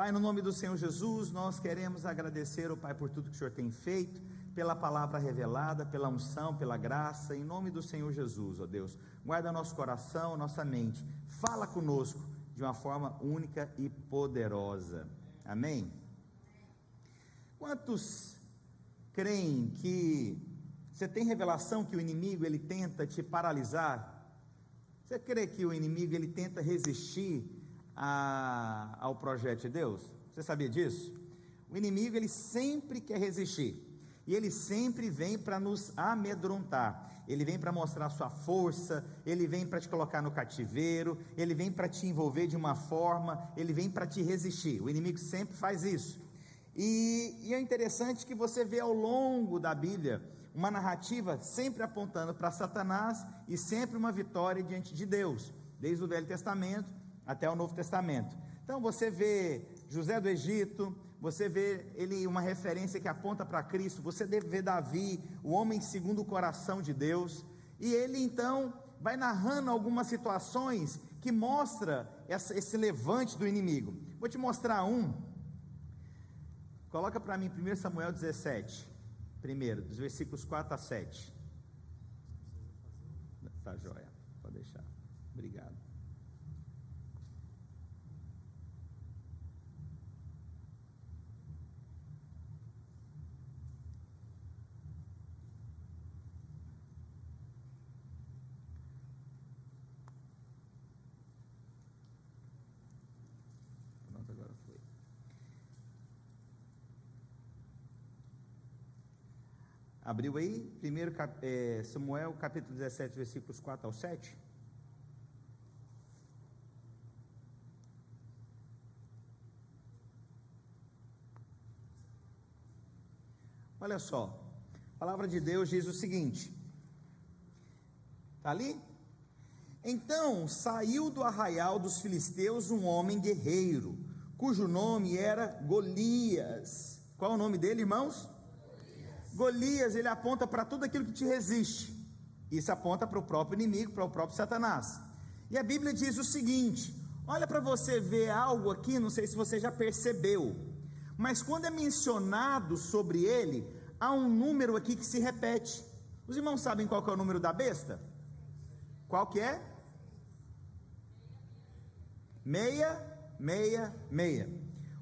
Pai, no nome do Senhor Jesus, nós queremos agradecer ao Pai por tudo que o Senhor tem feito, pela palavra revelada, pela unção, pela graça, em nome do Senhor Jesus, ó Deus, guarda nosso coração, nossa mente, fala conosco de uma forma única e poderosa, amém? Quantos creem que você tem revelação que o inimigo ele tenta te paralisar? Você crê que o inimigo ele tenta resistir ao projeto de Deus? Você sabia disso? O inimigo ele sempre quer resistir, e ele sempre vem para nos amedrontar, ele vem para mostrar sua força, ele vem para te colocar no cativeiro, ele vem para te envolver de uma forma, ele vem para te resistir. O inimigo sempre faz isso, e é interessante que você vê ao longo da Bíblia uma narrativa sempre apontando para Satanás e sempre uma vitória diante de Deus, desde o Velho Testamento até o Novo Testamento. Então você vê José do Egito, você vê ele uma referência que aponta para Cristo, você deve ver Davi, o homem segundo o coração de Deus, e ele então vai narrando algumas situações que mostra esse levante do inimigo. Vou te mostrar coloca para mim 1 Samuel 17, primeiro, dos versículos 4 a 7, tá joia, pode deixar, obrigado. Agora foi. Abriu aí? 1 Samuel capítulo 17, versículos 4 ao 7. Olha só, a palavra de Deus diz o seguinte, está ali? Então saiu do arraial dos filisteus um homem guerreiro, cujo nome era Golias. Qual é o nome dele, irmãos? Golias, ele aponta para tudo aquilo que te resiste. Isso aponta para o próprio inimigo, para o próprio Satanás. E a Bíblia diz o seguinte, olha para você ver algo aqui, não sei se você já percebeu, mas quando é mencionado sobre ele, há um número aqui que se repete. Os irmãos sabem qual que é o número da besta? Qual que é? 666.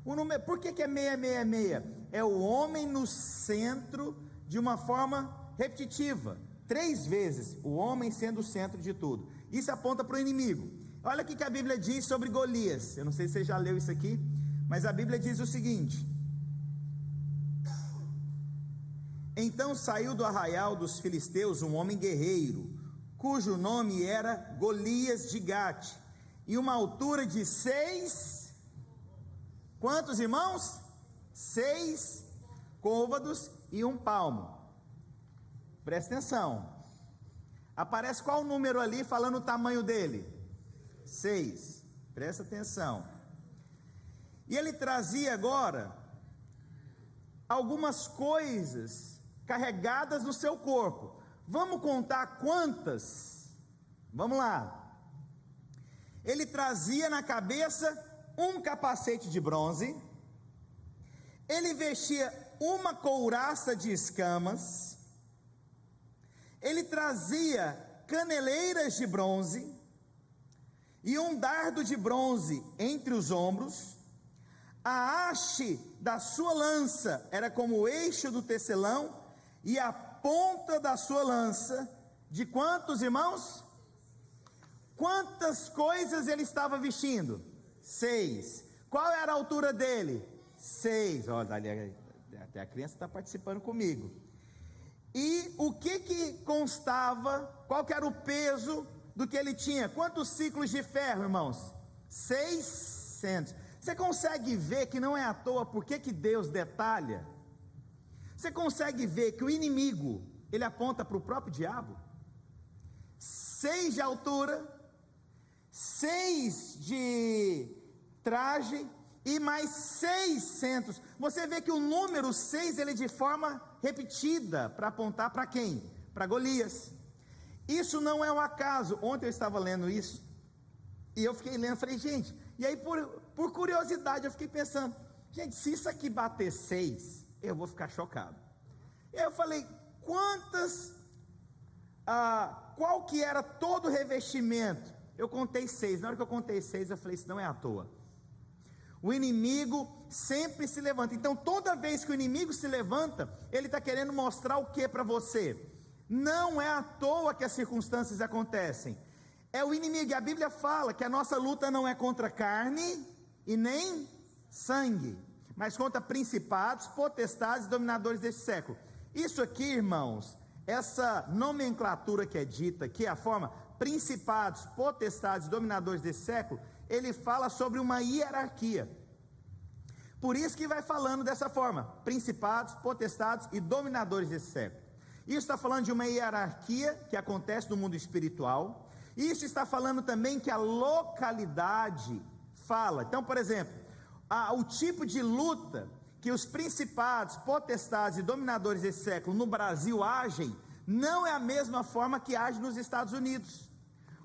O número, por que é 666? É o homem no centro de uma forma repetitiva, 3 vezes, o homem sendo o centro de tudo. Isso aponta para o inimigo. Olha o que a Bíblia diz sobre Golias. Eu não sei se você já leu isso aqui, mas a Bíblia diz o seguinte: então saiu do arraial dos filisteus um homem guerreiro, cujo nome era Golias de Gate, e uma altura de 6, quantos irmãos? 6 côvados e 1 palmo. Presta atenção, aparece qual o número ali falando o tamanho dele? 6, presta atenção. E ele trazia agora algumas coisas carregadas no seu corpo. Vamos contar quantas? Vamos lá. Ele trazia na cabeça um capacete de bronze, ele vestia uma couraça de escamas, ele trazia caneleiras de bronze e um dardo de bronze entre os ombros. A haste da sua lança era como o eixo do tecelão, e a ponta da sua lança, de quantos irmãos? Quantas coisas ele estava vestindo? 6. Qual era a altura dele? 6. Olha, até a criança está participando comigo. E o que constava? Qual que era o peso do que ele tinha? Quantos ciclos de ferro, irmãos? 600. Você consegue ver que não é à toa porque que Deus detalha? Você consegue ver que o inimigo, ele aponta para o próprio diabo? 6 de altura, 6 de traje e mais 600. Você vê que o número 6 ele é de forma repetida para apontar para quem? Para Golias. Isso não é um acaso. Ontem eu estava lendo isso e eu fiquei lendo, falei, gente, e aí por curiosidade, eu fiquei pensando, gente, se isso aqui bater 6, eu vou ficar chocado. Eu falei, qual que era todo o revestimento? Eu contei 6, na hora que eu contei 6, eu falei, isso não é à toa. O inimigo sempre se levanta, então toda vez que o inimigo se levanta, ele está querendo mostrar o que para você? Não é à toa que as circunstâncias acontecem, é o inimigo, e a Bíblia fala que a nossa luta não é contra carne e nem sangue, mas contra principados, potestades e dominadores deste século. Isso aqui, irmãos, essa nomenclatura que é dita aqui, a forma principados, potestades, dominadores desse século, ele fala sobre uma hierarquia, por isso que vai falando dessa forma, principados, potestades e dominadores desse século. Isso está falando de uma hierarquia que acontece no mundo espiritual, isso está falando também que a localidade fala, então por exemplo, o tipo de luta que os principados, potestades e dominadores desse século no Brasil agem, não é a mesma forma que age nos Estados Unidos,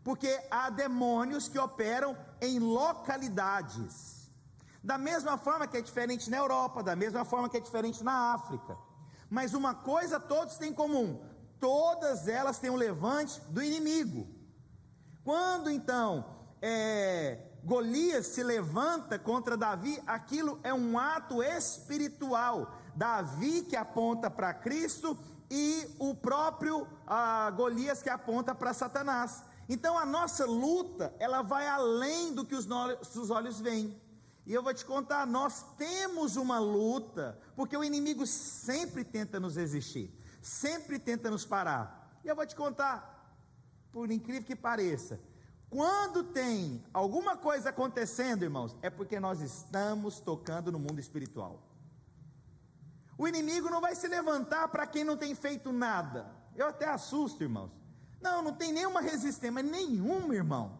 porque há demônios que operam em localidades, da mesma forma que é diferente na Europa, da mesma forma que é diferente na África, mas uma coisa todos têm em comum, todas elas têm um levante do inimigo. Quando então Golias se levanta contra Davi, aquilo é um ato espiritual, Davi que aponta para Cristo e o próprio Golias que aponta para Satanás. Então a nossa luta, ela vai além do que os nossos olhos veem, e eu vou te contar, nós temos uma luta, porque o inimigo sempre tenta nos resistir, sempre tenta nos parar, e eu vou te contar, por incrível que pareça, quando tem alguma coisa acontecendo, irmãos, é porque nós estamos tocando no mundo espiritual. O inimigo não vai se levantar para quem não tem feito nada. Eu até assusto, irmãos. Não tem nenhuma resistência, mas nenhuma, irmão.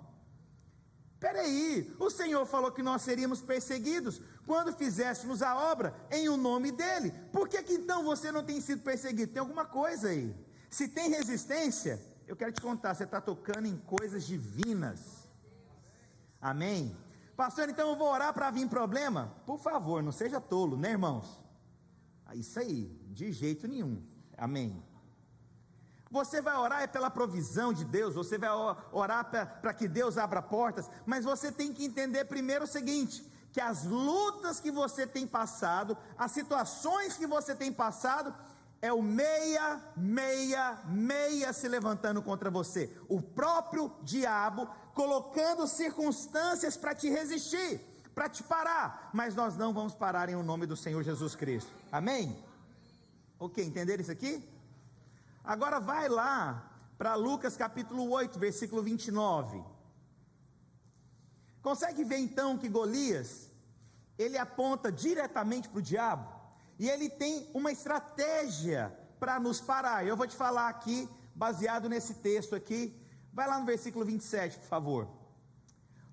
Espera aí, o Senhor falou que nós seríamos perseguidos quando fizéssemos a obra em o nome dEle. Por que então você não tem sido perseguido? Tem alguma coisa aí. Se tem resistência, eu quero te contar, você está tocando em coisas divinas. Amém? Pastor, então eu vou orar para vir problema? Por favor, não seja tolo, né, irmãos? Isso aí, de jeito nenhum. Amém? Você vai orar pela provisão de Deus, você vai orar para que Deus abra portas, mas você tem que entender primeiro o seguinte, que as lutas que você tem passado, as situações que você tem passado, é o meia se levantando contra você, o próprio diabo colocando circunstâncias para te resistir, para te parar, mas nós não vamos parar em o nome do Senhor Jesus Cristo, amém? Ok, entenderam isso aqui? Agora vai lá para Lucas capítulo 8, versículo 29, consegue ver então que Golias, ele aponta diretamente para o diabo, e ele tem uma estratégia para nos parar. Eu vou te falar aqui, baseado nesse texto aqui, vai lá no versículo 27, por favor.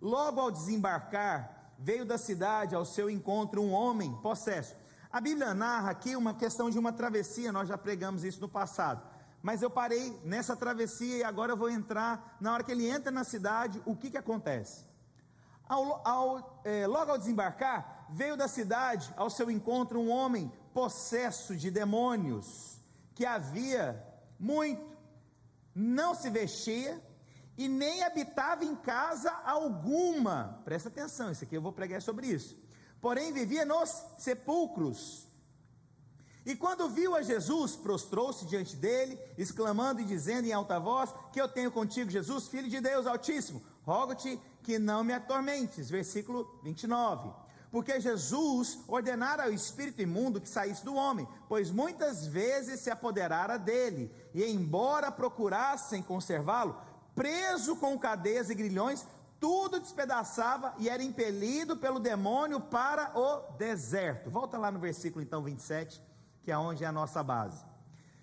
Logo ao desembarcar, veio da cidade ao seu encontro um homem possesso. A Bíblia narra aqui uma questão de uma travessia, nós já pregamos isso no passado, mas eu parei nessa travessia e agora eu vou entrar, na hora que ele entra na cidade, o que acontece? Logo ao desembarcar, veio da cidade ao seu encontro um homem possesso de demônios, que havia muito, não se vestia e nem habitava em casa alguma, presta atenção, isso aqui eu vou pregar sobre isso, porém vivia nos sepulcros, e quando viu a Jesus, prostrou-se diante dele, exclamando e dizendo em alta voz, que eu tenho contigo Jesus, Filho de Deus Altíssimo, rogo-te que não me atormentes, versículo 29, porque Jesus ordenara ao espírito imundo que saísse do homem, pois muitas vezes se apoderara dele, e embora procurassem conservá-lo, preso com cadeias e grilhões, tudo despedaçava e era impelido pelo demônio para o deserto. Volta lá no versículo então 27, que é onde é a nossa base.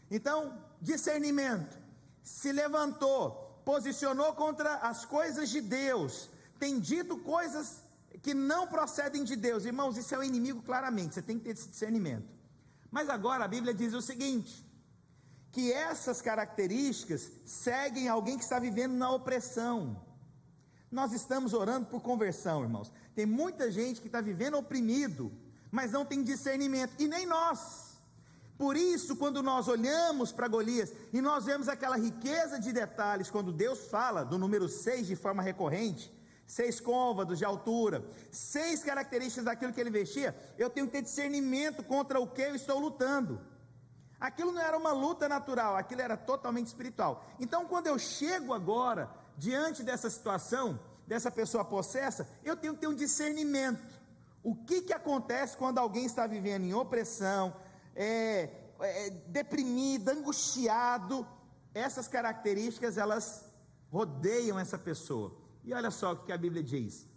Então, discernimento, se levantou, posicionou contra as coisas de Deus, tem dito coisas que não procedem de Deus, irmãos, isso é o inimigo claramente, você tem que ter esse discernimento. Mas agora a Bíblia diz o seguinte, que essas características seguem alguém que está vivendo na opressão, Nós estamos orando por conversão, irmãos. Tem muita gente que está vivendo oprimido, mas não tem discernimento, e nem nós. Por isso, quando nós olhamos para Golias, e nós vemos aquela riqueza de detalhes, quando Deus fala do número 6 de forma recorrente, 6 côvados de altura, 6 características daquilo que ele vestia, eu tenho que ter discernimento contra o que eu estou lutando. Aquilo não era uma luta natural, aquilo era totalmente espiritual. Então, quando eu chego agora, diante dessa situação, dessa pessoa possessa, eu tenho que ter um discernimento. O que acontece quando alguém está vivendo em opressão, deprimido, angustiado? Essas características, elas rodeiam essa pessoa. E olha só o que a Bíblia diz.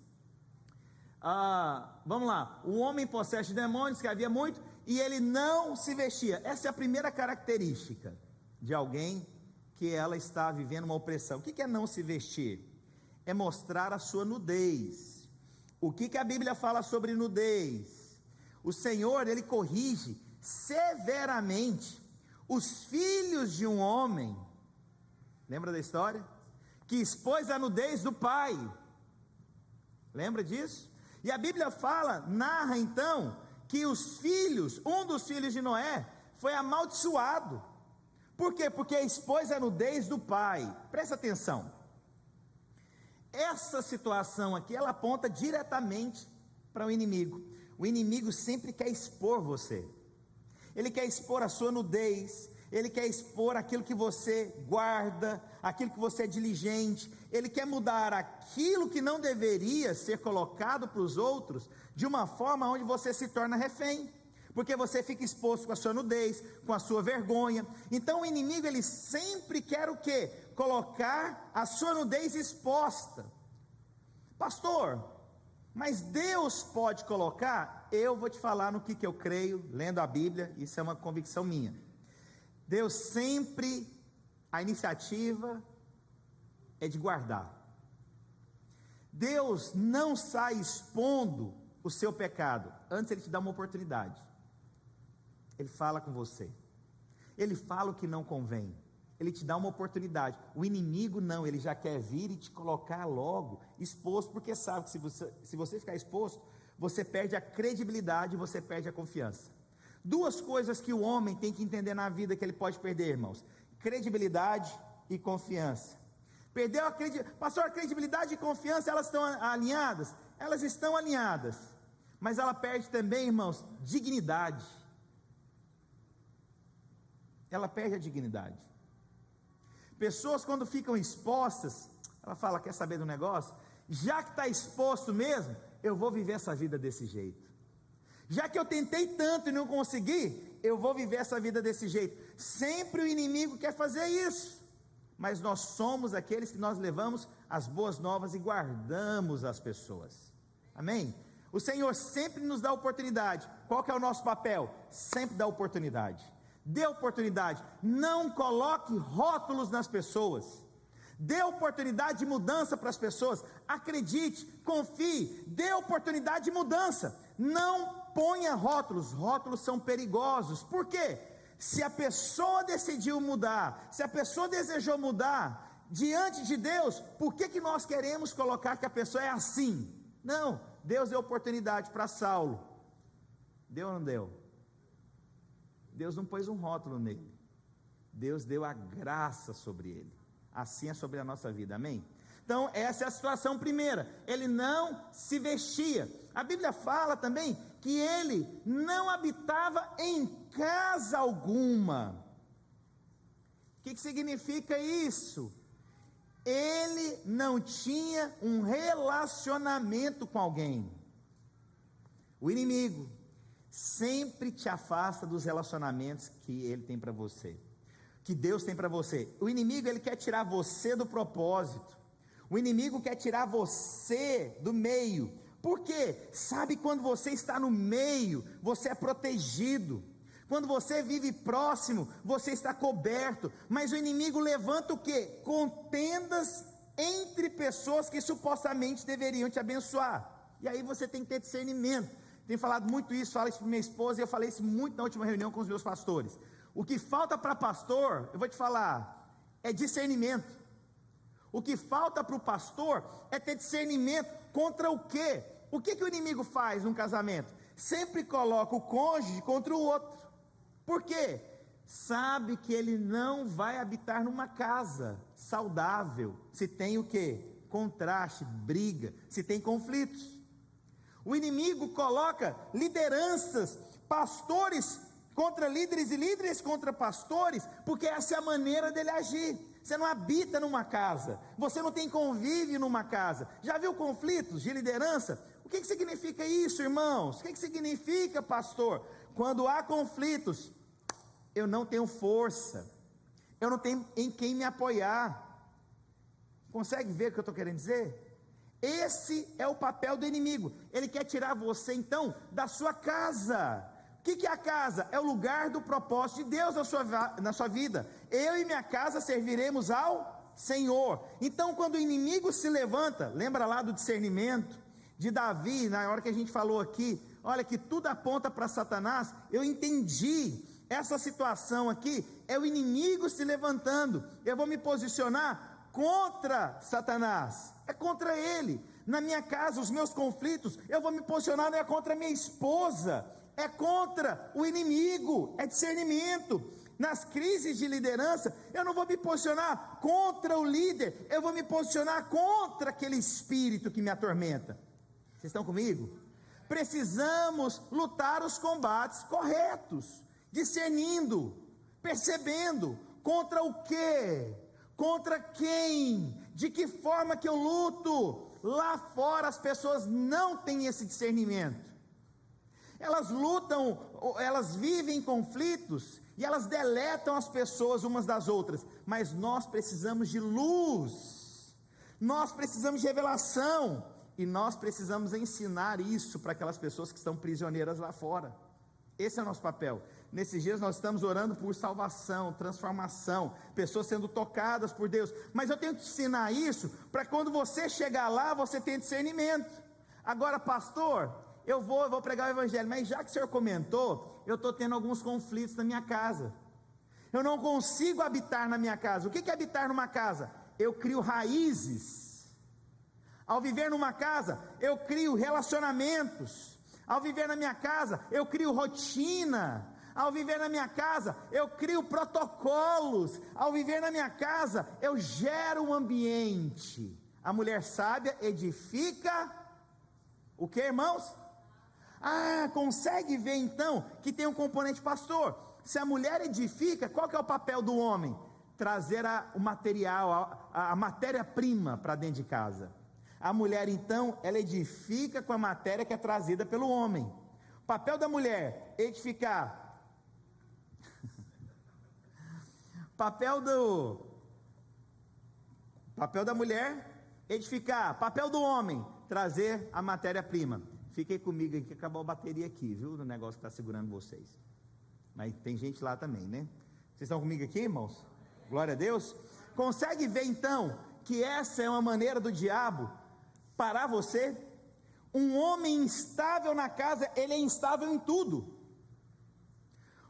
Vamos lá, o homem possesso de demônios, que havia muito, e ele não se vestia. Essa é a primeira característica de alguém que ela está vivendo uma opressão. O que é não se vestir? É mostrar a sua nudez. O que a Bíblia fala sobre nudez? O Senhor, Ele corrige severamente os filhos de um homem, lembra da história? Que expôs a nudez do pai, lembra disso? E a Bíblia narra então, que os filhos, um dos filhos de Noé, foi amaldiçoado. Por quê? Porque expôs a nudez do pai. Presta atenção, essa situação aqui, ela aponta diretamente para o inimigo. O inimigo sempre quer expor você, ele quer expor a sua nudez, ele quer expor aquilo que você guarda, aquilo que você é diligente, ele quer mudar aquilo que não deveria ser colocado para os outros, de uma forma onde você se torna refém, porque você fica exposto com a sua nudez, com a sua vergonha. Então o inimigo, ele sempre quer o quê? Colocar a sua nudez exposta. Pastor, mas Deus pode colocar? Eu vou te falar no que eu creio, lendo a Bíblia, isso é uma convicção minha. Deus sempre, a iniciativa é de guardar. Deus não sai expondo o seu pecado, antes Ele te dá uma oportunidade. Ele fala com você, Ele fala o que não convém, Ele te dá uma oportunidade. O inimigo não, ele já quer vir e te colocar logo exposto, porque sabe que se você ficar exposto, você perde a credibilidade, você perde a confiança. Duas coisas que o homem tem que entender na vida que ele pode perder, irmãos: credibilidade e confiança. Perdeu a credibilidade. Pastor, a credibilidade e confiança, elas estão alinhadas? Elas estão alinhadas, mas ela perde também, irmãos, dignidade. Ela perde a dignidade. Pessoas, quando ficam expostas, ela fala: quer saber do negócio? Já que está exposto mesmo, eu vou viver essa vida desse jeito. Já que eu tentei tanto e não consegui, eu vou viver essa vida desse jeito. Sempre o inimigo quer fazer isso, mas nós somos aqueles que nós levamos as boas novas e guardamos as pessoas. Amém? O Senhor sempre nos dá oportunidade. Qual que é o nosso papel? Sempre dá oportunidade. Dê oportunidade. Não coloque rótulos nas pessoas. Dê oportunidade de mudança para as pessoas. Acredite, confie, dê oportunidade de mudança. Não ponha rótulos. Rótulos são perigosos. Por quê? Se a pessoa decidiu mudar, se a pessoa desejou mudar diante de Deus, por que nós queremos colocar que a pessoa é assim? Não, Deus deu oportunidade para Saulo. Deu ou não deu? Deus não pôs um rótulo nele. Deus deu a graça sobre ele. Assim é sobre a nossa vida, amém? Então essa é a situação primeira. Ele não se vestia. A Bíblia fala também que ele não habitava em casa alguma. O que significa isso? Ele não tinha um relacionamento com alguém. O inimigo sempre te afasta dos relacionamentos que ele tem para você, que Deus tem para você. O inimigo, ele quer tirar você do propósito. O inimigo quer tirar você do meio. Por quê? Sabe, quando você está no meio, você é protegido. Quando você vive próximo, você está coberto. Mas o inimigo levanta o quê? Contendas entre pessoas que supostamente deveriam te abençoar. E aí você tem que ter discernimento. Tenho falado muito isso, falo isso para minha esposa, e eu falei isso muito na última reunião com os meus pastores. O que falta para pastor, eu vou te falar, é discernimento. O que falta para o pastor é ter discernimento contra o quê? O que o inimigo faz num casamento? Sempre coloca o cônjuge contra o outro. Por quê? Sabe que ele não vai habitar numa casa saudável se tem o quê? Contraste, briga, se tem conflitos. O inimigo coloca lideranças, pastores contra líderes e líderes contra pastores, porque essa é a maneira dele agir. Você não habita numa casa, você não tem convívio numa casa. Já viu conflitos de liderança? O que significa isso, irmãos? O que significa, pastor? Quando há conflitos, eu não tenho força, eu não tenho em quem me apoiar. Consegue ver o que eu estou querendo dizer? Esse é o papel do inimigo. Ele quer tirar você então da sua casa. O que é a casa? É o lugar do propósito de Deus na sua vida. Eu e minha casa serviremos ao Senhor. Então quando o inimigo se levanta, lembra lá do discernimento de Davi, na hora que a gente falou aqui, olha que tudo aponta para Satanás. Eu entendi, essa situação aqui é o inimigo se levantando. Eu vou me posicionar contra Satanás, é contra ele. Na minha casa, os meus conflitos, eu vou me posicionar, não é contra a minha esposa, é contra o inimigo, é discernimento. Nas crises de liderança, eu não vou me posicionar contra o líder, eu vou me posicionar contra aquele espírito que me atormenta. Vocês estão comigo? Precisamos lutar os combates corretos, discernindo, percebendo, contra o quê? Contra quem? De que forma que eu luto? Lá fora as pessoas não têm esse discernimento. Elas lutam, elas vivem conflitos e elas deletam as pessoas umas das outras. Mas nós precisamos de luz, nós precisamos de revelação e nós precisamos ensinar isso para aquelas pessoas que estão prisioneiras lá fora. Esse é o nosso papel. Nesses dias nós estamos orando por salvação, transformação, pessoas sendo tocadas por Deus, mas eu tenho que ensinar isso, para quando você chegar lá, você tenha discernimento. Agora, pastor, eu vou pregar o evangelho, mas já que o senhor comentou, eu estou tendo alguns conflitos na minha casa, eu não consigo habitar na minha casa. O que é habitar numa casa? Eu crio raízes. Ao viver numa casa, eu crio relacionamentos. Ao viver na minha casa, eu crio rotina. Ao viver na minha casa, eu crio protocolos. Ao viver na minha casa, eu gero um ambiente. A mulher sábia edifica o que, irmãos? Consegue ver então que tem um componente, pastor. Se a mulher edifica, qual que é o papel do homem? Trazer o material, a matéria-prima para dentro de casa. A mulher então, ela edifica com a matéria que é trazida pelo homem. O papel da mulher, edificar. Papel da mulher, edificar. Papel do homem, trazer a matéria-prima. Fiquem comigo aí que acabou a bateria aqui, viu? No negócio que está segurando vocês. Mas tem gente lá também, né? Vocês estão comigo aqui, irmãos? Glória a Deus. Consegue ver então que essa é uma maneira do diabo parar você? Um homem instável na casa, ele é instável em tudo.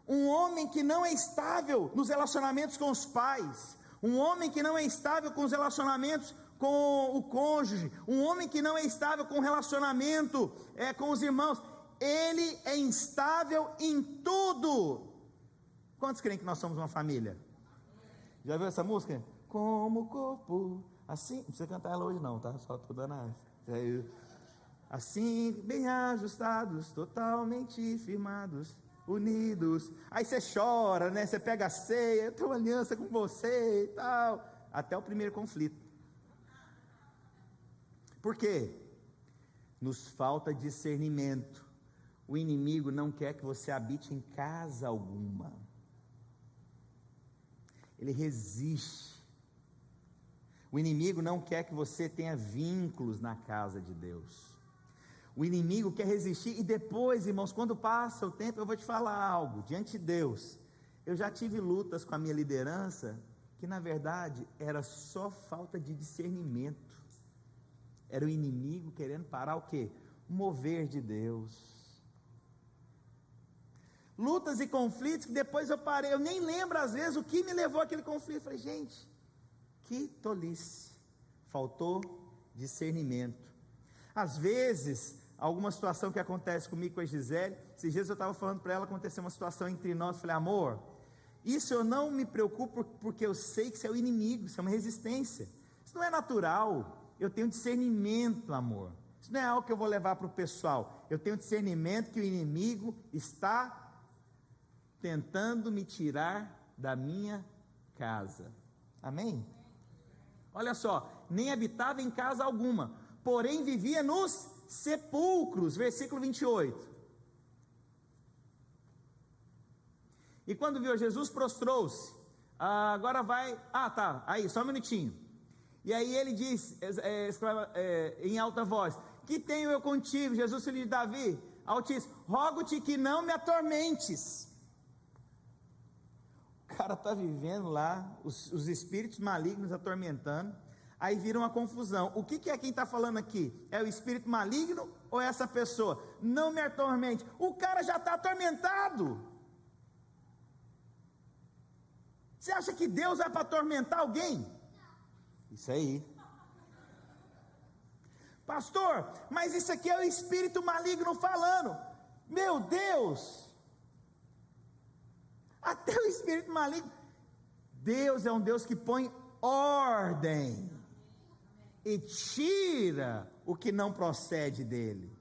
Um homem que não é estável nos relacionamentos com os pais, um homem que não é estável com os relacionamentos com o cônjuge, um homem que não é estável com o relacionamento com os irmãos, ele é instável em tudo. Quantos creem que nós somos uma família? Já viu essa música? Como o corpo, assim, não precisa cantar ela hoje não, tá? Só estou dando assim, bem ajustados, totalmente firmados, unidos. Aí você chora, né? Você pega a ceia, eu tenho uma aliança com você e tal, até o primeiro conflito. Por quê? Nos falta discernimento. O inimigo não quer que você habite em casa alguma. Ele resiste. O inimigo não quer que você tenha vínculos na casa de Deus. O inimigo quer resistir, e depois, irmãos, quando passa o tempo, eu vou te falar algo, diante de Deus, eu já tive lutas com a minha liderança, que na verdade, era só falta de discernimento, era o inimigo querendo parar o quê? O mover de Deus. Lutas e conflitos, que depois eu parei, eu nem lembro às vezes o que me levou àquele conflito, eu falei, gente, que tolice, faltou discernimento. Às vezes, alguma situação que acontece comigo com a Gisele, esses dias eu estava falando para ela, aconteceu uma situação entre nós, falei, amor, isso eu não me preocupo, porque eu sei que isso é o inimigo, isso é uma resistência, isso não é natural, eu tenho discernimento, amor, isso não é algo que eu vou levar para o pessoal, eu tenho discernimento que o inimigo está tentando me tirar da minha casa, amém? Olha só, nem habitava em casa alguma, porém vivia nos sepulcros, versículo 28, e quando viu Jesus, prostrou-se, agora vai, aí, só um minutinho, e aí ele diz, em alta voz, que tenho eu contigo, Jesus, filho de Davi, Altíssimo, rogo-te que não me atormentes. O cara está vivendo lá, os espíritos malignos atormentando, aí vira uma confusão. O que é quem está falando aqui? É o espírito maligno ou é essa pessoa? Não me atormente. O cara já está atormentado. Você acha que Deus vai para atormentar alguém? Isso aí. Pastor, mas isso aqui é o espírito maligno falando. Meu Deus! Até o espírito maligno. Deus é um Deus que põe ordem e tira o que não procede dele.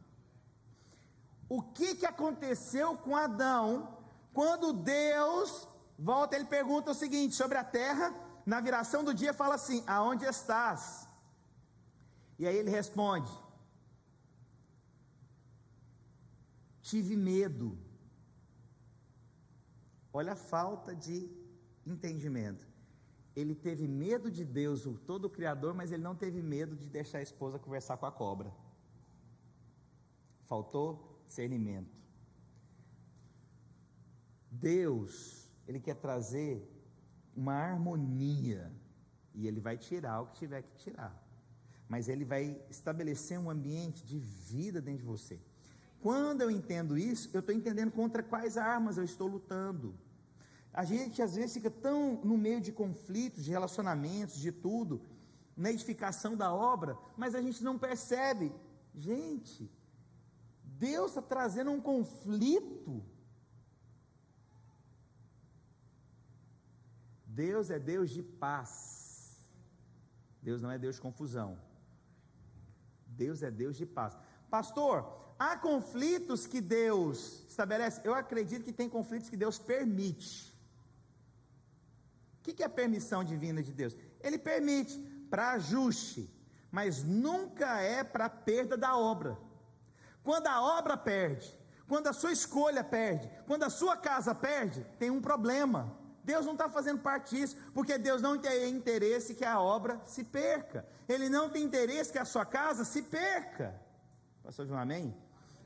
O que aconteceu com Adão quando Deus volta? Ele pergunta o seguinte sobre a terra, na viração do dia fala assim, aonde estás? E aí ele responde, tive medo. Olha a falta de entendimento. Ele teve medo de Deus, o todo Criador, mas ele não teve medo de deixar a esposa conversar com a cobra. Faltou discernimento. Deus, Ele quer trazer uma harmonia, e Ele vai tirar o que tiver que tirar, mas Ele vai estabelecer um ambiente de vida dentro de você. Quando eu entendo isso, eu estou entendendo contra quais armas eu estou lutando. A gente às vezes fica tão no meio de conflitos, de relacionamentos, de tudo, na edificação da obra, mas a gente não percebe. Gente, Deus está trazendo um conflito. Deus é Deus de paz. Deus não é Deus de confusão. Deus é Deus de paz. Pastor, há conflitos que Deus estabelece? Eu acredito que tem conflitos que Deus permite. O que é a permissão divina de Deus? Ele permite para ajuste, mas nunca é para perda da obra. Quando a obra perde, quando a sua escolha perde, quando a sua casa perde, tem um problema. Deus não está fazendo parte disso, porque Deus não tem interesse que a obra se perca. Ele não tem interesse que a sua casa se perca. Pastor João, amém?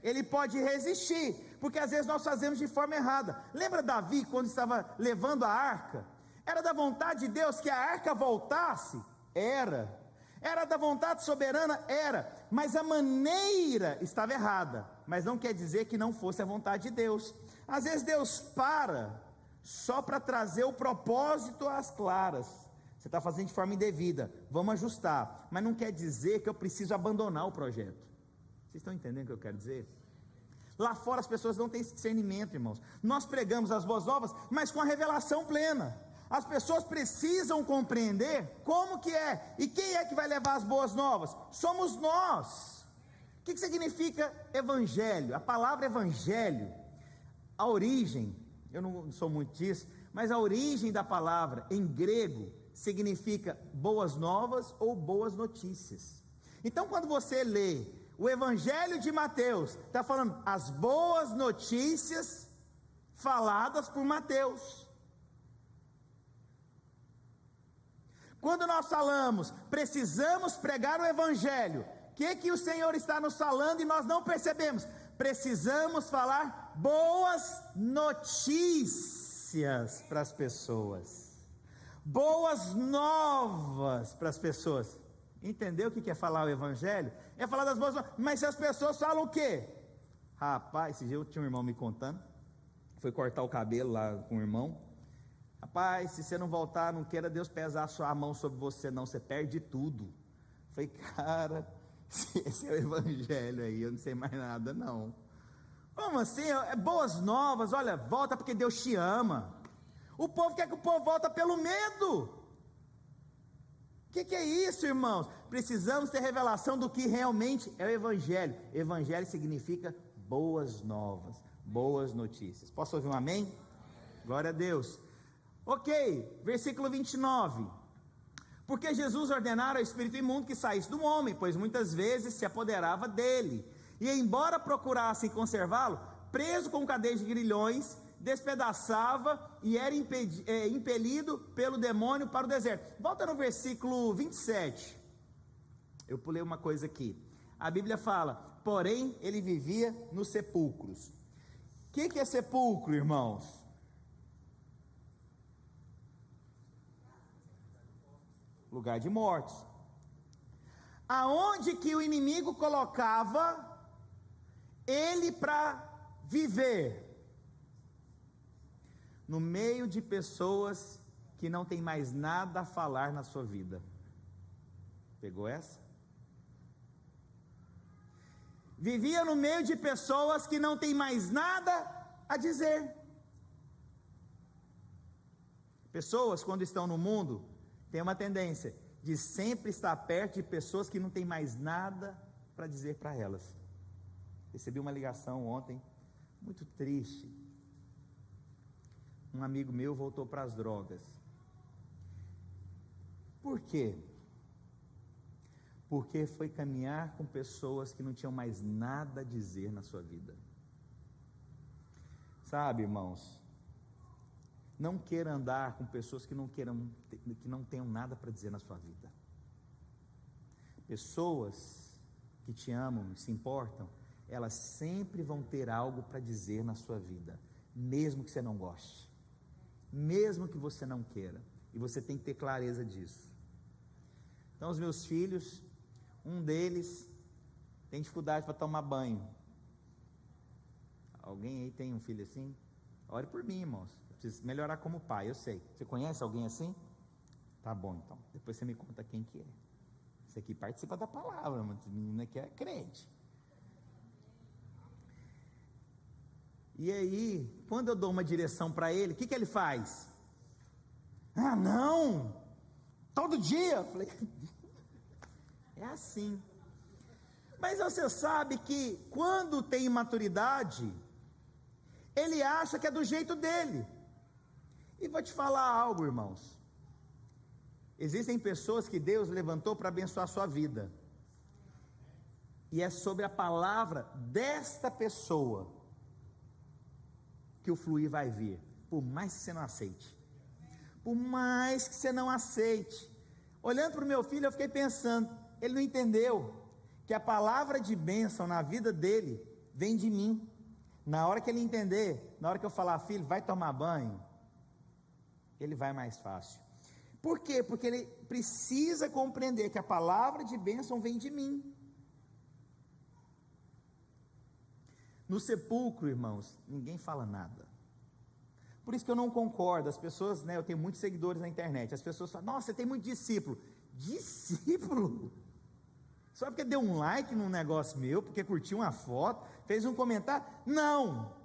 Ele pode resistir, porque às vezes nós fazemos de forma errada. Lembra Davi quando estava levando a arca? Era da vontade de Deus que a arca voltasse? Era da vontade soberana? Era, mas a maneira estava errada, mas não quer dizer que não fosse a vontade de Deus. Às vezes Deus para, só para trazer o propósito às claras. Você está fazendo de forma indevida, vamos ajustar, mas não quer dizer que eu preciso abandonar o projeto. Vocês estão entendendo o que eu quero dizer? Lá fora as pessoas não têm esse discernimento, irmãos. Nós pregamos as boas novas, mas com a revelação plena. As pessoas precisam compreender como que é, e quem é que vai levar as boas novas? Somos nós. O que significa evangelho? A palavra evangelho, a origem, eu não sou muito disso, mas a origem da palavra em grego significa boas novas ou boas notícias. Então quando você lê o evangelho de Mateus, está falando as boas notícias faladas por Mateus. Quando nós falamos, precisamos pregar o evangelho, o que o Senhor está nos falando e nós não percebemos? Precisamos falar boas notícias para as pessoas, boas novas para as pessoas. Entendeu o que é falar o evangelho? É falar das boas novas, mas se as pessoas falam o quê? Rapaz, esse dia eu tinha um irmão me contando, foi cortar o cabelo lá com o irmão. Rapaz, se você não voltar, não queira Deus pesar a sua mão sobre você não, você perde tudo. Falei, cara, se esse é o evangelho aí, eu não sei mais nada não. Como assim? Boas novas, olha, volta porque Deus te ama. O povo quer que o povo volta pelo medo. O que é isso, irmãos? Precisamos ter revelação do que realmente é o evangelho. Evangelho significa boas novas, boas notícias. Posso ouvir um amém? Glória a Deus. Ok, versículo 29. Porque Jesus ordenara ao espírito imundo que saísse do homem, pois muitas vezes se apoderava dele. E embora procurassem conservá-lo, preso com cadeias de grilhões, despedaçava e era impelido pelo demônio para o deserto. Volta no versículo 27. Eu pulei uma coisa aqui. A Bíblia fala, porém ele vivia nos sepulcros. O que é sepulcro, irmãos? Lugar de mortos. Aonde que o inimigo colocava ele para viver? No meio de pessoas que não tem mais nada a falar na sua vida. Pegou essa? Vivia no meio de pessoas que não tem mais nada a dizer. Pessoas, quando estão no mundo, têm uma tendência de sempre estar perto de pessoas que não tem mais nada para dizer para elas. Recebi uma ligação ontem, muito triste. Um amigo meu voltou para as drogas. Por quê? Porque foi caminhar com pessoas que não tinham mais nada a dizer na sua vida. Sabe, irmãos, não queira andar com pessoas que não tenham nada para dizer na sua vida. Pessoas que te amam, se importam, elas sempre vão ter algo para dizer na sua vida, mesmo que você não goste. Mesmo que você não queira, e você tem que ter clareza disso. Então os meus filhos, um deles tem dificuldade para tomar banho. Alguém aí tem um filho assim? Ore por mim, irmãos, eu preciso melhorar como pai, eu sei. Você conhece alguém assim? Tá bom, então, depois você me conta quem que é. Esse aqui participa da palavra, mas esse menino aqui é crente. E aí, quando eu dou uma direção para ele, o que ele faz? Ah, não! Todo dia! Eu falei, é assim. Mas você sabe que quando tem maturidade, ele acha que é do jeito dele. E vou te falar algo, irmãos. Existem pessoas que Deus levantou para abençoar a sua vida. E é sobre a palavra desta pessoa que o fluir vai vir, por mais que você não aceite. Por mais que você não aceite. Olhando para o meu filho, eu fiquei pensando, ele não entendeu que a palavra de bênção na vida dele vem de mim. Na hora que ele entender, na hora que eu falar, filho, vai tomar banho, ele vai mais fácil. Por quê? Porque ele precisa compreender que a palavra de bênção vem de mim. No sepulcro, irmãos, ninguém fala nada. Por isso que eu não concordo. As pessoas, eu tenho muitos seguidores na internet. As pessoas falam, nossa, você tem muito discípulo. Discípulo? Só porque deu um like num negócio meu, porque curtiu uma foto, fez um comentário? Não.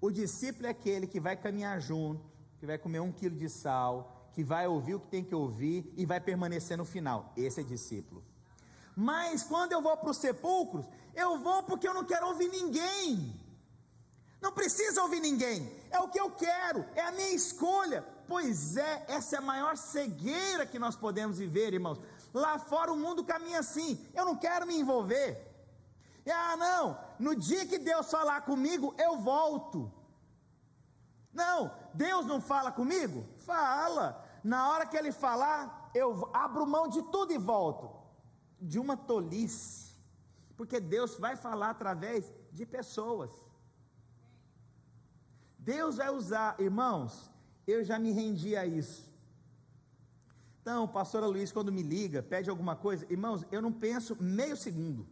O discípulo é aquele que vai caminhar junto, que vai comer 1 quilo de sal, que vai ouvir o que tem que ouvir e vai permanecer no final. Esse é discípulo. Mas quando eu vou para os sepulcros, eu vou porque eu não quero ouvir ninguém. Não precisa ouvir ninguém. É o que eu quero, é a minha escolha. Pois é, essa é a maior cegueira que nós podemos viver, irmãos. Lá fora o mundo caminha assim. Eu não quero me envolver. Ah, não, no dia que Deus falar comigo, eu volto. Não, Deus não fala comigo? Fala. Na hora que Ele falar, eu abro mão de tudo e volto. De uma tolice, porque Deus vai falar através de pessoas. Deus vai usar, irmãos, eu já me rendi a isso. Então, pastora Luiz, quando me liga, pede alguma coisa, irmãos, eu não penso meio segundo.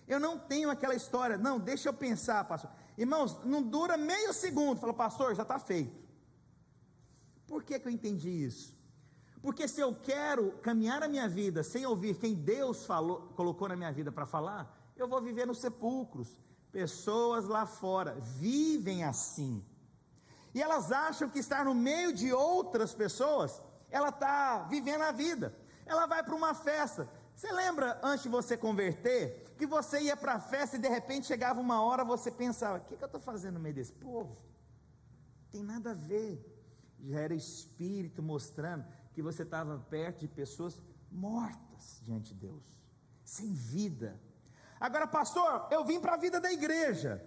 Eu não tenho aquela história, não, deixa eu pensar, pastor. Irmãos, não dura meio segundo. Fala, pastor, já está feito. Por que eu entendi isso? Porque se eu quero caminhar a minha vida sem ouvir quem Deus colocou na minha vida para falar, eu vou viver nos sepulcros. Pessoas lá fora vivem assim, e elas acham que estar no meio de outras pessoas, ela está vivendo a vida. Ela vai para uma festa. Você lembra, antes de você converter, que você ia para a festa e de repente chegava uma hora, você pensava: o que eu estou fazendo no meio desse povo? Não tem nada a ver. Já era o Espírito mostrando que você estava perto de pessoas mortas diante de Deus, sem vida. Agora, pastor, eu vim para a vida da igreja.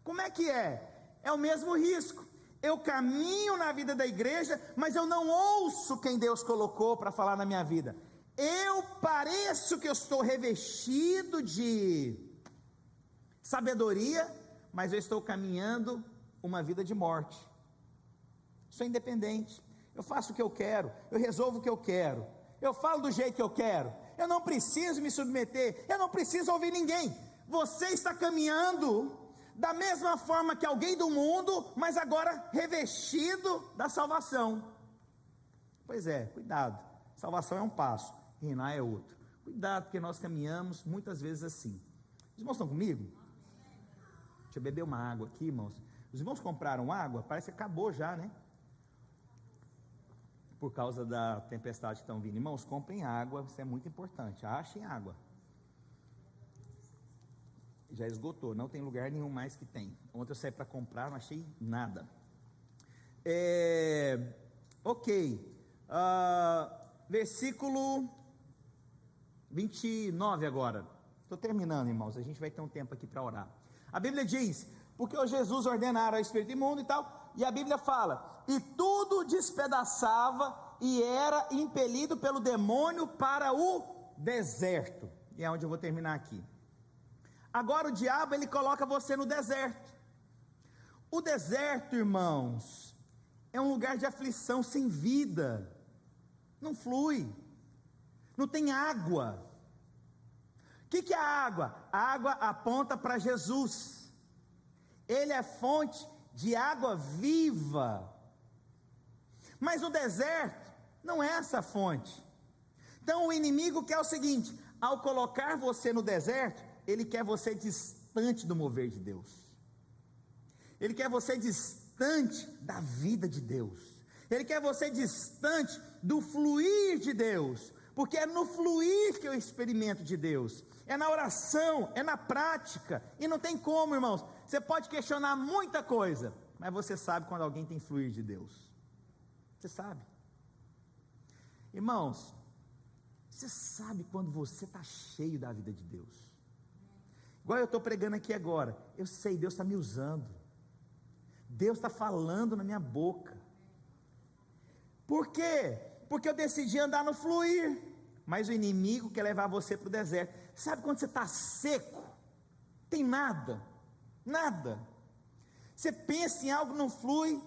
Como é que é? É o mesmo risco. Eu caminho na vida da igreja, mas eu não ouço quem Deus colocou para falar na minha vida. Eu pareço que eu estou revestido de sabedoria, mas eu estou caminhando uma vida de morte. Sou independente, eu faço o que eu quero, eu resolvo o que eu quero, eu falo do jeito que eu quero, eu não preciso me submeter, eu não preciso ouvir ninguém. Você está caminhando da mesma forma que alguém do mundo, mas agora revestido da salvação. Pois é, cuidado, salvação é um passo, reinar é outro. Cuidado, porque nós caminhamos muitas vezes assim. Os irmãos estão comigo? Deixa eu beber uma água aqui, irmãos. Os irmãos compraram água? Parece que acabou já, né? Por causa da tempestade que estão vindo. Irmãos, comprem água, isso é muito importante. Achem água. Já esgotou, não tem lugar nenhum mais que tem. Ontem eu saí para comprar, não achei nada. Versículo 29 agora. Estou terminando, irmãos, a gente vai ter um tempo aqui para orar. A Bíblia diz: porque o Jesus ordenara ao espírito imundo e tal, e a Bíblia fala: e tudo despedaçava e era impelido pelo demônio para o deserto. E é onde eu vou terminar aqui. Agora o diabo, ele coloca você no deserto. O deserto, irmãos, é um lugar de aflição, sem vida, não flui, não tem água. O que é a água? A água aponta para Jesus. Ele é fonte de água viva. Mas o deserto não é essa fonte. Então o inimigo quer o seguinte: ao colocar você no deserto, ele quer você distante do mover de Deus. Ele quer você distante da vida de Deus. Ele quer você distante do fluir de Deus. Porque é no fluir que eu experimento de Deus. É na oração, é na prática. E não tem como, irmãos. Você pode questionar muita coisa, mas você sabe quando alguém tem fluir de Deus. Você sabe. Irmãos, você sabe quando você está cheio da vida de Deus. Igual eu estou pregando aqui agora. Eu sei, Deus está me usando. Deus está falando na minha boca. Por quê? Porque eu decidi andar no fluir. Mas o inimigo quer levar você para o deserto. Sabe quando você está seco? Tem nada. Nada. Você pensa em algo, não flui.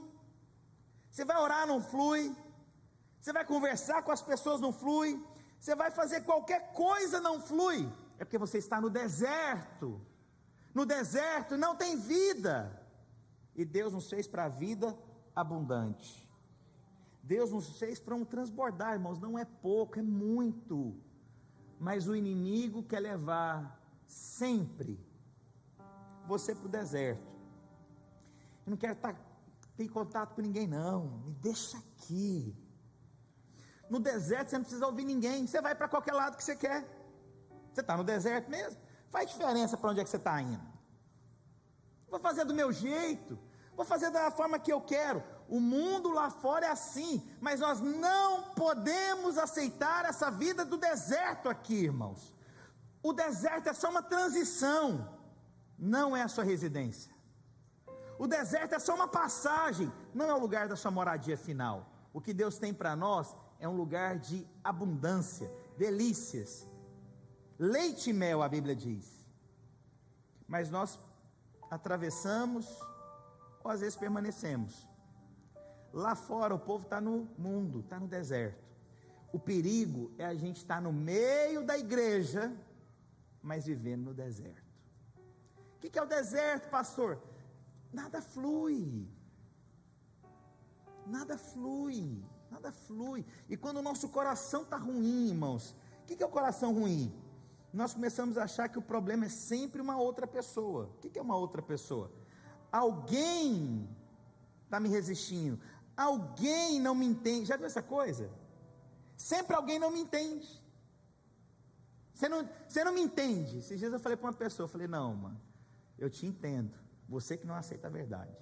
Você vai orar, não flui. Você vai conversar com as pessoas, não flui. Você vai fazer qualquer coisa, não flui. É porque você está no deserto. No deserto não tem vida. E Deus nos fez para a vida abundante. Deus nos fez para um transbordar, irmãos. Não é pouco, é muito. Mas o inimigo quer levar sempre você para o deserto. Eu não quero ter contato com ninguém, não. Me deixa aqui. No deserto você não precisa ouvir ninguém. Você vai para qualquer lado que você quer. Você está no deserto mesmo. Faz diferença para onde é que você está indo. Vou fazer do meu jeito. Vou fazer da forma que eu quero. O mundo lá fora é assim. Mas nós não podemos aceitar essa vida do deserto aqui, irmãos. O deserto é só uma transição. Não é a sua residência. O deserto é só uma passagem. Não é o lugar da sua moradia final. O que Deus tem para nós é um lugar de abundância, delícias, leite e mel, a Bíblia diz. Mas nós atravessamos, ou às vezes permanecemos. Lá fora o povo está no mundo, está no deserto. O perigo é a gente estar no meio da igreja, mas vivendo no deserto. O que é o deserto, pastor? Nada flui. Nada flui. Nada flui. E quando o nosso coração está ruim, irmãos, o que é o coração ruim? Nós começamos a achar que o problema é sempre uma outra pessoa. O que é uma outra pessoa? Alguém está me resistindo, alguém não me entende. Já viu essa coisa? Sempre alguém não me entende. Você não me entende. Esses dias eu falei para uma pessoa, eu falei, não, mano, eu te entendo, você que não aceita a verdade.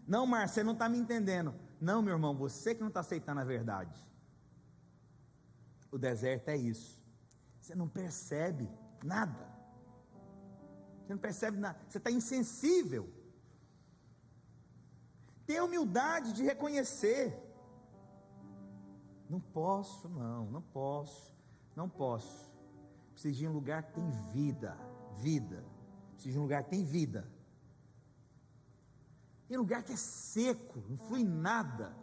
Não, Márcio, você não está me entendendo. Não, meu irmão, você que não está aceitando a verdade. O deserto é isso. Você não percebe nada. Você não percebe nada. Você está insensível. Ter humildade de reconhecer. Não posso, não posso. Preciso de um lugar que tem vida. Preciso de um lugar que tem vida. Tem lugar que é seco, não flui nada.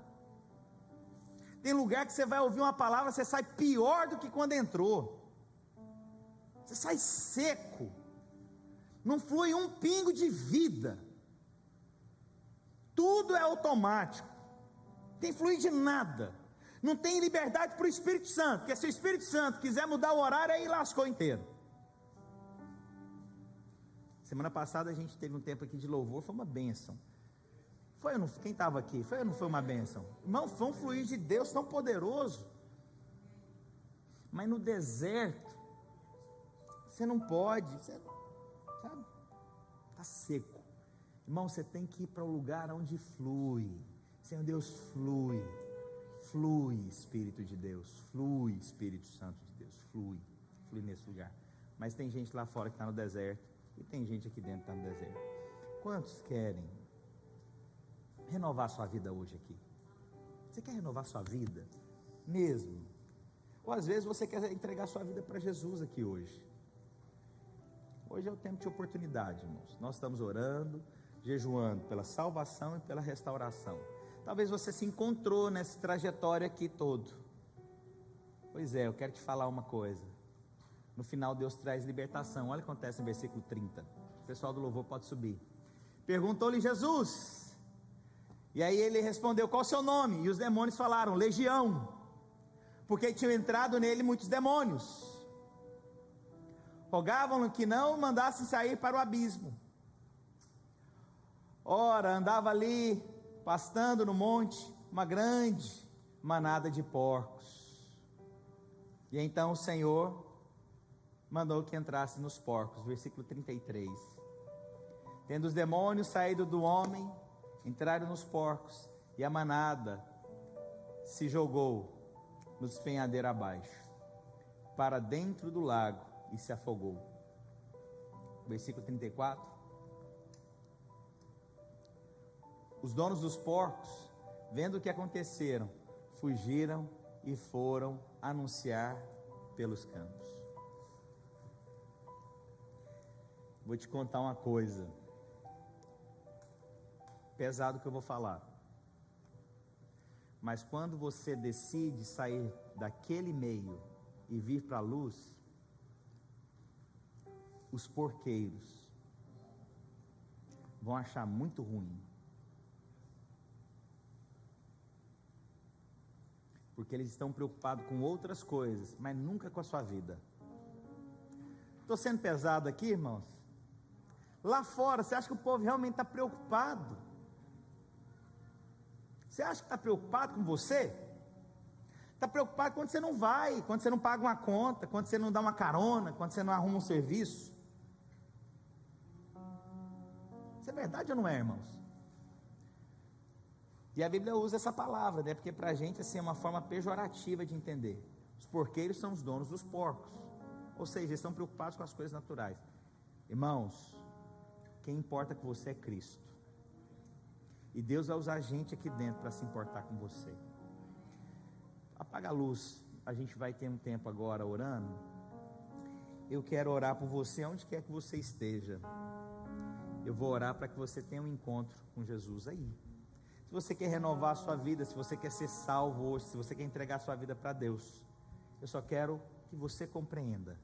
Tem lugar que você vai ouvir uma palavra, você sai pior do que quando entrou. Você sai seco. Não flui um pingo de vida. Tudo é automático. Não tem fluir de nada. Não tem liberdade para o Espírito Santo. Porque se o Espírito Santo quiser mudar o horário, aí lascou inteiro. Semana passada a gente teve um tempo aqui de louvor, foi uma bênção. Foi ou não? Quem estava aqui? Foi ou não foi uma bênção? Irmão, foi um fluir de Deus tão poderoso. Mas no deserto, você não pode, você, sabe? Está seco. Irmão, você tem que ir para o lugar onde flui. Senhor Deus, flui. Flui, Espírito de Deus. Flui, Espírito Santo de Deus. Flui. Flui nesse lugar. Mas tem gente lá fora que está no deserto. E tem gente aqui dentro que está no deserto. Quantos querem renovar sua vida hoje aqui? Você quer renovar sua vida? Mesmo? Ou às vezes você quer entregar sua vida para Jesus aqui hoje. Hoje é o tempo de oportunidade, irmãos. Nós estamos orando, jejuando pela salvação e pela restauração. Talvez você se encontrou nessa trajetória aqui todo. Pois é, eu quero te falar uma coisa. No final Deus traz libertação. Olha o que acontece no versículo 30. O pessoal do louvor pode subir. Perguntou-lhe Jesus. E aí ele respondeu, qual o seu nome? E os demônios falaram, Legião, porque tinham entrado nele muitos demônios. Rogavam-lhe que não o mandassem sair para o abismo. Ora, andava ali, pastando no monte, uma grande manada de porcos. E então o Senhor mandou que entrasse nos porcos, versículo 33. Tendo os demônios saído do homem, entraram nos porcos, e a manada se jogou no despenhadeiro abaixo, para dentro do lago, e se afogou. Versículo 34. Os donos dos porcos, vendo o que aconteceram, fugiram e foram anunciar pelos campos. Vou te contar uma coisa. Pesado que eu vou falar, mas quando você decide sair daquele meio e vir para a luz, os porqueiros vão achar muito ruim, porque eles estão preocupados com outras coisas, mas nunca com a sua vida. Estou sendo pesado aqui, irmãos? Lá fora, você acha que o povo realmente está preocupado? Você acha que está preocupado com você? Está preocupado quando você não vai, quando você não paga uma conta, quando você não dá uma carona, quando você não arruma um serviço. Isso é verdade ou não é, irmãos? E a Bíblia usa essa palavra, né? Porque para a gente assim, é uma forma pejorativa de entender. Os porqueiros são os donos dos porcos, ou seja, eles estão preocupados com as coisas naturais. Irmãos, quem importa com você é Cristo. E Deus vai usar a gente aqui dentro para se importar com você. Apaga a luz. A gente vai ter um tempo agora orando. Eu quero orar por você onde quer que você esteja. Eu vou orar para que você tenha um encontro com Jesus aí. Se você quer renovar a sua vida, se você quer ser salvo hoje, se você quer entregar a sua vida para Deus, eu só quero que você compreenda.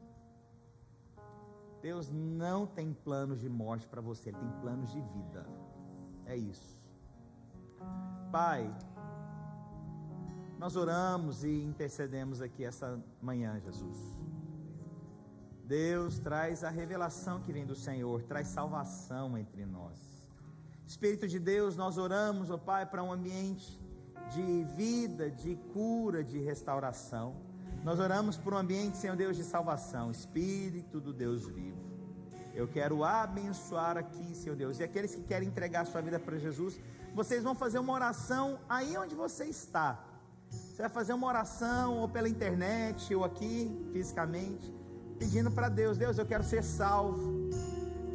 Deus não tem planos de morte para você, Ele tem planos de vida. É isso. Pai, nós oramos e intercedemos aqui essa manhã, Jesus. Deus, traz a revelação que vem do Senhor, traz salvação entre nós. Espírito de Deus, nós oramos, ó Pai, para um ambiente de vida, de cura, de restauração. Nós oramos por um ambiente, Senhor Deus, de salvação. Espírito do Deus vivo, eu quero abençoar aqui, Senhor Deus, e aqueles que querem entregar a sua vida para Jesus, vocês vão fazer uma oração aí onde você está. Você vai fazer uma oração ou pela internet ou aqui fisicamente, pedindo para Deus: Deus, eu quero ser salvo,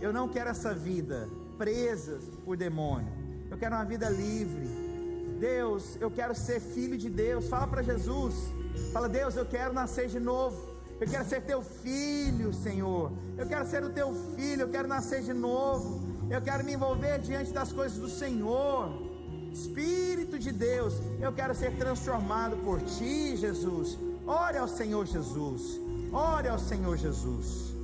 eu não quero essa vida presa por demônio, eu quero uma vida livre. Deus, eu quero ser filho de Deus. Fala para Jesus, fala: Deus, eu quero nascer de novo, eu quero ser teu filho, Senhor, eu quero ser o teu filho, eu quero nascer de novo, eu quero me envolver diante das coisas do Senhor. Espírito de Deus, eu quero ser transformado por Ti, Jesus. Ore ao Senhor Jesus, ore ao Senhor Jesus.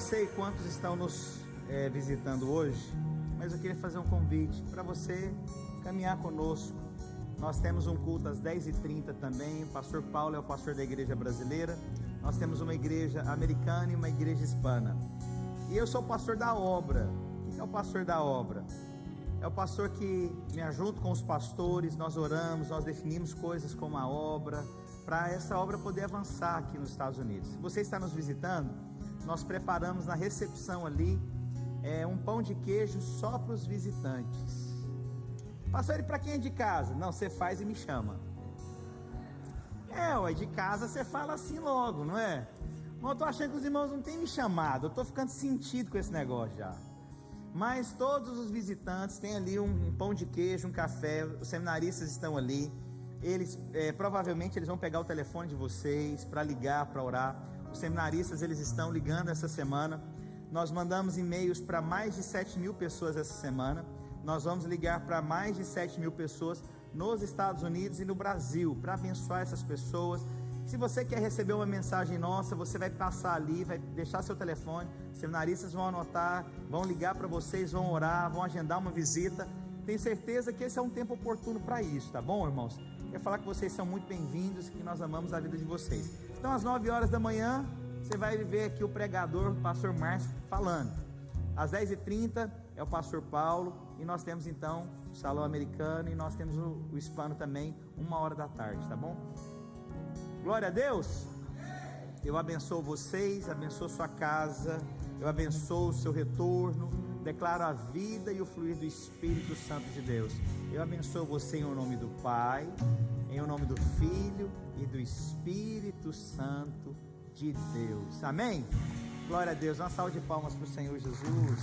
sei quantos estão nos visitando hoje, mas eu queria fazer um convite para você caminhar conosco. Nós temos um culto às 10h30 também. O pastor Paulo é o pastor da igreja brasileira. Nós temos uma igreja americana e uma igreja hispana. E eu sou o pastor da obra. O que é o pastor da obra? É o pastor que me ajunta com os pastores, nós oramos, nós definimos coisas como a obra, para essa obra poder avançar aqui nos Estados Unidos. Se você está nos visitando, nós preparamos na recepção ali um pão de queijo só para os visitantes. Pastor, e para quem é de casa? Não, você faz e me chama. De casa você fala assim logo, não é? Mas eu estou achando que os irmãos não têm me chamado, eu estou ficando sentido com esse negócio já. Mas todos os visitantes têm ali um pão de queijo, um café, os seminaristas estão ali, eles provavelmente eles vão pegar o telefone de vocês para ligar, para orar. Os seminaristas eles estão ligando essa semana. Nós mandamos e-mails para mais de 7.000 pessoas essa semana. Nós vamos ligar para mais de 7.000 pessoas nos Estados Unidos e no Brasil, para abençoar essas pessoas. Se você quer receber uma mensagem nossa, você vai passar ali, vai deixar seu telefone, os seminaristas vão anotar, vão ligar para vocês, vão orar, vão agendar uma visita. Tenho certeza que esse é um tempo oportuno para isso, tá bom, irmãos? Quero falar que vocês são muito bem-vindos e que nós amamos a vida de vocês. Então, às 9h da manhã, você vai ver aqui o pregador, o pastor Márcio, falando. Às 10h30 é o pastor Paulo, e nós temos então o salão americano e nós temos o hispano também, 13h, tá bom? Glória a Deus. Eu abençoo vocês, abençoo sua casa, eu abençoo o seu retorno, declaro a vida e o fluir do Espírito Santo de Deus. Eu abençoo você em nome do Pai, em nome do Filho e do Espírito Santo de Deus. Amém? Glória a Deus. Uma salva de palmas para o Senhor Jesus.